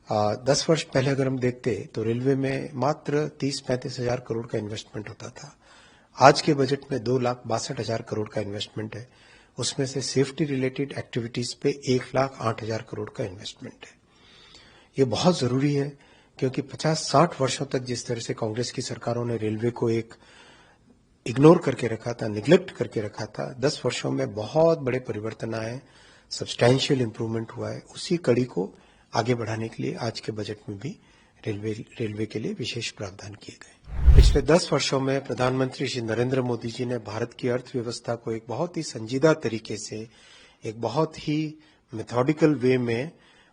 10 वर्ष पहले अगर हम देखते तो रेलवे में मात्र 30-35 हजार करोड़ का इन्वेस्टमेंट होता था। आज के बजट में 2,62,000 करोड़ का इन्वेस्टमेंट है। उसमें से सेफ्टी रिलेटेड एक्टिविटीज पे 1,08,000 करोड़ का इन्वेस्टमेंट है। ये बहुत जरूरी है क्योंकि 50-60 वर्षों तक जिस तरह से कांग्रेस की सरकारों ने रेलवे को एक इग्नोर करके रखा था, निग्लेक्ट करके रखा था, 10 वर्षों में बहुत बड़े परिवर्तन आए, सब्सटैंशियल इंप्रूवमेंट हुआ है। उसी कड़ी को आगे बढ़ाने के लिए आज के बजट में भी रेलवे के लिए विशेष प्रावधान किए गए। पिछले 10 वर्षों में प्रधानमंत्री श्री नरेंद्र मोदी जी ने भारत की अर्थव्यवस्था को एक बहुत ही संजीदा तरीके से, एक बहुत ही मेथोडिकल वे में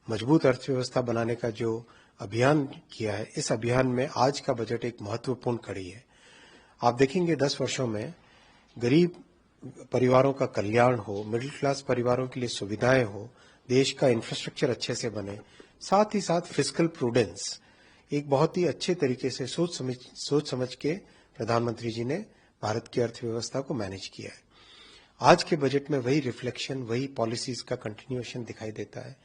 मजबूत अर्थव्यवस्था बनाने का जो अभियान किया है, इस अभियान में आज का बजट एक महत्वपूर्ण कड़ी है। आप देखेंगे 10 वर्षों में गरीब परिवारों का कल्याण हो, मिडिल क्लास परिवारों के लिए सुविधाएं हो, देश का इंफ्रास्ट्रक्चर अच्छे से बने, साथ ही साथ फिस्कल प्रूडेंस एक बहुत ही अच्छे तरीके से सोच समझ के प्रधानमंत्री जी ने भारत की अर्थव्यवस्था को मैनेज किया है। आज के बजट में वही रिफ्लेक्शन, वही पॉलिसीज का कंटिन्यूएशन दिखाई देता है।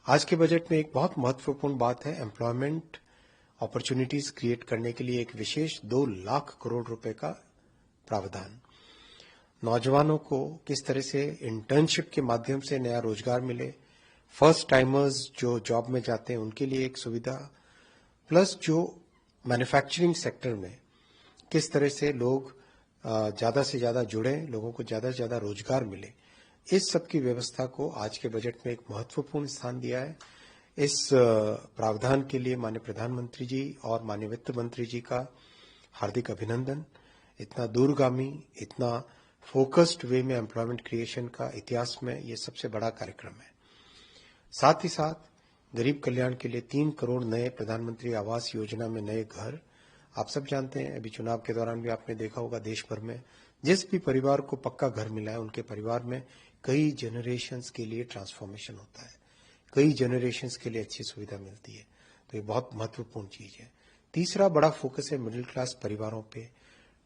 आज के बजट में एक बहुत महत्वपूर्ण बात है, एम्प्लॉयमेंट अपॉर्चुनिटीज क्रिएट करने के लिए एक विशेष 2 लाख करोड़ रुपए का प्रावधान। नौजवानों को किस तरह से इंटर्नशिप के माध्यम से नया रोजगार मिले, फर्स्ट टाइमर्स जो जॉब में जाते हैं उनके लिए एक सुविधा, प्लस जो मैन्युफैक्चरिंग सेक्टर में किस तरह से लोग ज्यादा से ज्यादा जुड़े, लोगों को ज्यादा से ज्यादा रोजगार मिले, इस सब की व्यवस्था को आज के बजट में एक महत्वपूर्ण स्थान दिया है। इस प्रावधान के लिए माननीय प्रधानमंत्री जी और माननीय वित्त मंत्री जी का हार्दिक अभिनंदन। इतना दूरगामी, इतना फोकस्ड वे में एम्प्लॉयमेंट क्रिएशन का इतिहास में ये सबसे बड़ा कार्यक्रम है। साथ ही साथ गरीब कल्याण के लिए 3 करोड़ नए प्रधानमंत्री आवास योजना में नए घर। आप सब जानते हैं, अभी चुनाव के दौरान भी आपने देखा होगा, देश भर में जिस भी परिवार को पक्का घर मिला है, उनके परिवार में कई जनरेशंस के लिए ट्रांसफॉर्मेशन होता है, कई जनरेशंस के लिए अच्छी सुविधा मिलती है। तो ये बहुत महत्वपूर्ण चीज है। तीसरा बड़ा फोकस है मिडिल क्लास परिवारों पे,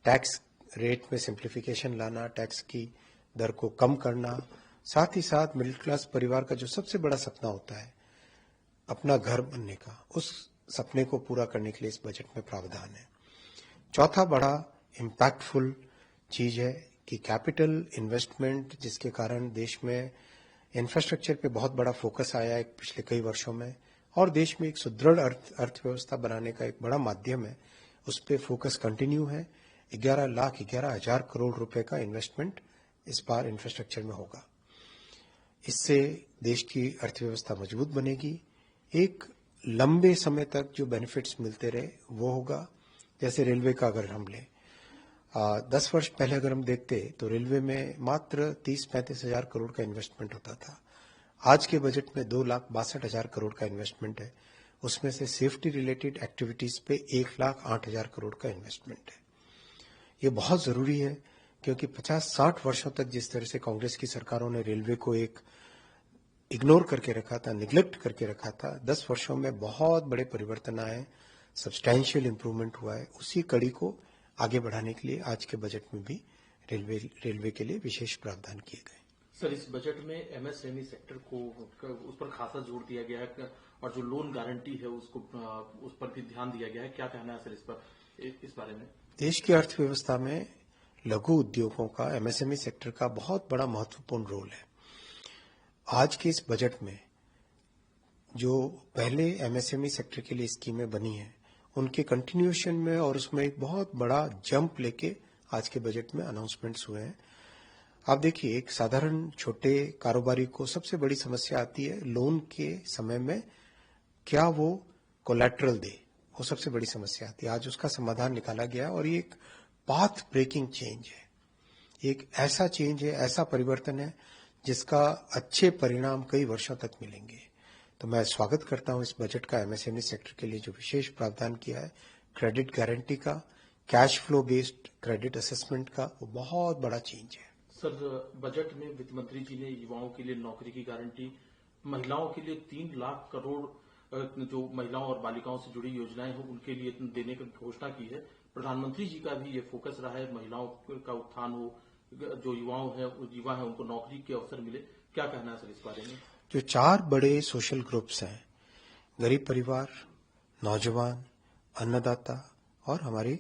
टैक्स रेट में सिंप्लीफिकेशन लाना, टैक्स की दर को कम करना। साथ ही साथ मिडिल क्लास परिवार का जो सबसे बड़ा सपना होता है अपना घर बनने का, उस सपने को पूरा करने के लिए इस बजट में प्रावधान है। चौथा बड़ा इम्पैक्टफुल चीज है कि कैपिटल इन्वेस्टमेंट, जिसके कारण देश में इंफ्रास्ट्रक्चर पे बहुत बड़ा फोकस आया है पिछले कई वर्षों में, और देश में एक सुदृढ़ अर्थव्यवस्था बनाने का एक बड़ा माध्यम है, उस पर फोकस कंटिन्यू है। 11,11,000 करोड़ रुपए का इन्वेस्टमेंट इस बार इंफ्रास्ट्रक्चर में होगा। इससे देश की अर्थव्यवस्था मजबूत बनेगी। एक लंबे समय तक जो बेनिफिट्स मिलते रहे वो होगा। जैसे रेलवे का अगर हम लें, 10 वर्ष पहले अगर हम देखते तो रेलवे में मात्र 30-35 हजार करोड़ का इन्वेस्टमेंट होता था। आज के बजट में 2,62,000 करोड़ का इन्वेस्टमेंट है। उसमें से सेफ्टी रिलेटेड एक्टिविटीज पे 1,08,000 करोड़ का इन्वेस्टमेंट है। ये बहुत जरूरी है क्योंकि 50-60 वर्षों तक जिस तरह से कांग्रेस की सरकारों ने रेलवे को एक इग्नोर करके रखा था, निग्लेक्ट करके रखा था, 10 वर्षों में बहुत बड़े परिवर्तन आए, सब्सटैंशियल इंप्रूवमेंट हुआ है। उसी कड़ी को आगे बढ़ाने के लिए आज के बजट में भी रेलवे के लिए विशेष प्रावधान किए गए। सर, इस बजट में एमएसएमई सेक्टर को उस पर खासा जोर दिया गया है और जो लोन गारंटी है उसको उस पर भी ध्यान दिया गया है। क्या कहना है सर इस बारे में? देश की अर्थव्यवस्था में लघु उद्योगों का, एमएसएमई सेक्टर का बहुत बड़ा महत्वपूर्ण रोल है। आज के इस बजट में जो पहले एमएसएमई सेक्टर के लिए स्कीमें बनी हैं, उनके कंटिन्यूएशन में और उसमें एक बहुत बड़ा जंप लेके आज के बजट में अनाउंसमेंट्स हुए हैं। आप देखिए, एक साधारण छोटे कारोबारी को सबसे बड़ी समस्या आती है लोन के समय में क्या वो कोलैटरल दे, वो सबसे बड़ी समस्या आती है। आज उसका समाधान निकाला गया और ये एक पाथ ब्रेकिंग चेंज है। एक ऐसा चेंज है, ऐसा परिवर्तन है जिसका अच्छे परिणाम कई वर्षों तक मिलेंगे। तो मैं स्वागत करता हूं इस बजट का एमएसएमई सेक्टर के लिए जो विशेष प्रावधान किया है, क्रेडिट गारंटी का, cash flow based credit assessment का, वो बहुत बड़ा चेंज है। सर, बजट में वित्त मंत्री जी ने युवाओं के लिए नौकरी की गारंटी, महिलाओं के लिए 3 लाख करोड़ जो महिलाओं और बालिकाओं से जुड़ी योजनाएं हो उनके लिए देने की घोषणा की है। प्रधानमंत्री जी का भी ये फोकस रहा है, महिलाओं का उत्थान हो, जो युवा है उनको नौकरी के अवसर मिले। क्या कहना है सर इस बारे में? जो 4 बड़े सोशल ग्रुप्स हैं, गरीब परिवार, नौजवान, अन्नदाता और हमारी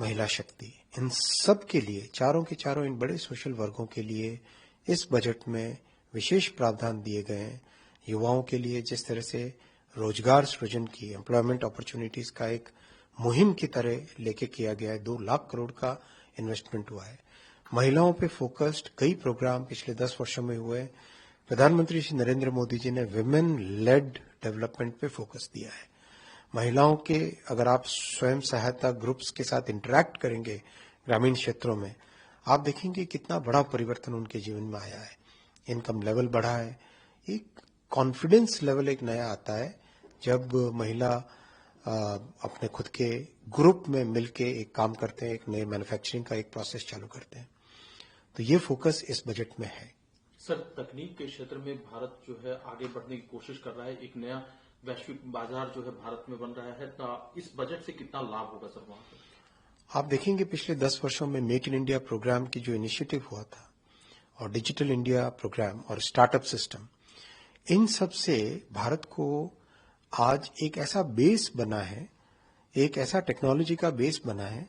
महिला शक्ति, इन सब के लिए, चारों के चारों इन बड़े सोशल वर्गों के लिए इस बजट में विशेष प्रावधान दिए गए हैं। युवाओं के लिए जिस तरह से रोजगार सृजन की, एम्प्लॉयमेंट अपॉर्चुनिटीज का एक मुहिम की तरह लेके किया गया है, 2 लाख करोड़ का इन्वेस्टमेंट हुआ है। महिलाओं पे फोकस्ड कई प्रोग्राम पिछले 10 वर्षों में हुए। प्रधानमंत्री श्री नरेंद्र मोदी जी ने विमेन लेड डेवलपमेंट पे फोकस दिया है। महिलाओं के, अगर आप स्वयं सहायता ग्रुप्स के साथ इंटरैक्ट करेंगे ग्रामीण क्षेत्रों में, आप देखेंगे कितना बड़ा परिवर्तन उनके जीवन में आया है। इनकम लेवल बढ़ा है, एक कॉन्फिडेंस लेवल एक नया आता है जब महिला अपने खुद के ग्रुप में मिलके एक काम करते हैं, एक नए मैन्युफैक्चरिंग का एक प्रोसेस चालू करते हैं। तो ये फोकस इस बजट में है। सर, तकनीक के क्षेत्र में भारत जो है आगे बढ़ने की कोशिश कर रहा है, एक नया वैश्विक बाजार जो है भारत में बन रहा है, तो इस बजट से कितना लाभ होगा सर वहां पर? आप देखेंगे पिछले 10 वर्षों में मेक इन इंडिया प्रोग्राम की जो इनिशिएटिव हुआ था और डिजिटल इंडिया प्रोग्राम और स्टार्टअप सिस्टम, इन सब से भारत को आज एक ऐसा बेस बना है, एक ऐसा टेक्नोलॉजी का बेस बना है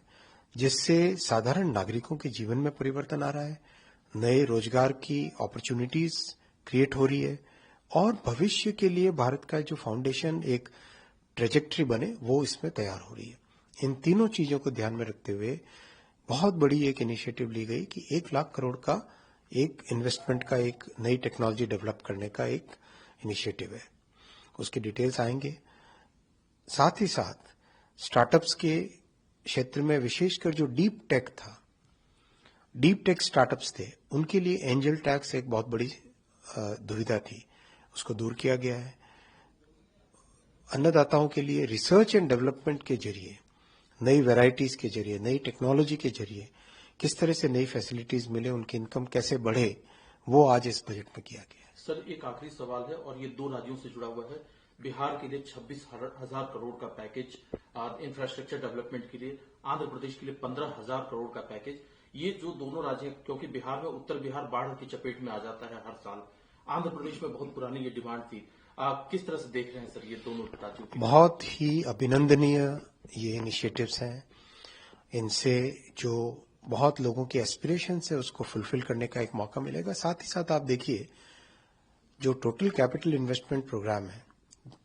जिससे साधारण नागरिकों के जीवन में परिवर्तन आ रहा है, नए रोजगार की अपॉर्चुनिटीज क्रिएट हो रही है और भविष्य के लिए भारत का जो फाउंडेशन एक ट्रेजेक्ट्री बने वो इसमें तैयार हो रही है। इन तीनों चीजों को ध्यान में रखते हुए बहुत बड़ी एक इनिशिएटिव ली गई कि 1 लाख करोड़ का एक इन्वेस्टमेंट का, एक नई टेक्नोलॉजी डेवलप करने का एक इनिशिएटिव है। उसके डिटेल्स आएंगे। साथ ही साथ स्टार्टअप्स के क्षेत्र में विशेषकर जो डीप टेक था, डीप टेक स्टार्टअप्स थे, उनके लिए एंजल टैक्स एक बहुत बड़ी दुविधा थी, उसको दूर किया गया है। अन्नदाताओं के लिए रिसर्च एंड डेवलपमेंट के जरिए, नई वैरायटीज के जरिए, नई टेक्नोलॉजी के जरिए किस तरह से नई फैसिलिटीज मिले, उनकी इनकम कैसे बढ़े, वो आज इस बजट में किया गया है। सर, एक आखिरी सवाल है और ये 2 राज्यों से जुड़ा हुआ है। बिहार के लिए 26,000 करोड़ का पैकेज इंफ्रास्ट्रक्चर डेवलपमेंट के लिए, आंध्र प्रदेश के लिए 15,000 करोड़ का पैकेज। ये जो दोनों राज्य, क्योंकि बिहार में उत्तर बिहार बाढ़ की चपेट में आ जाता है हर साल, आंध्र प्रदेश में बहुत पुरानी ये डिमांड थी, आप किस तरह से देख रहे हैं सर ये दोनों राज्यों की? बहुत ही अभिनंदनीय ये इनिशिएटिव्स हैं। इनसे जो बहुत लोगों की एस्पिरेशन है उसको फुलफिल करने का एक मौका मिलेगा। साथ ही साथ आप देखिए जो टोटल कैपिटल इन्वेस्टमेंट प्रोग्राम है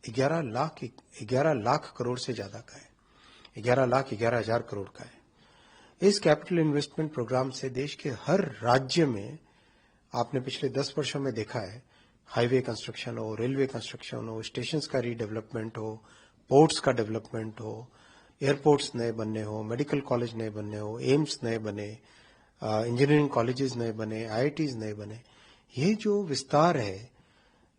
11 लाख करोड़ से ज्यादा का है, 11,11,000 करोड़ का है। इस कैपिटल इन्वेस्टमेंट प्रोग्राम से देश के हर राज्य में आपने पिछले 10 वर्षों में देखा है, हाईवे कंस्ट्रक्शन हो, रेलवे कंस्ट्रक्शन हो, स्टेशंस का रीडेवलपमेंट हो, पोर्ट्स का डेवलपमेंट हो, एयरपोर्ट्स नए बनने हो, मेडिकल कॉलेज नए बनने हो, एम्स नए बने, इंजीनियरिंग कॉलेजेस नए बने, आईआईटीज नए बने। ये जो विस्तार है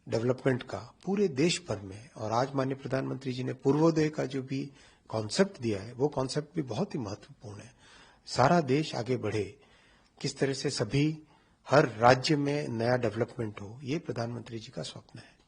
डेवलपमेंट का पूरे देश भर में, और आज माननीय प्रधानमंत्री जी ने पूर्वोदय का जो भी कॉन्सेप्ट दिया है वो कॉन्सेप्ट भी बहुत ही महत्वपूर्ण है। सारा देश आगे बढ़े, किस तरह से सभी हर राज्य में नया डेवलपमेंट हो, ये प्रधानमंत्री जी का स्वप्न है।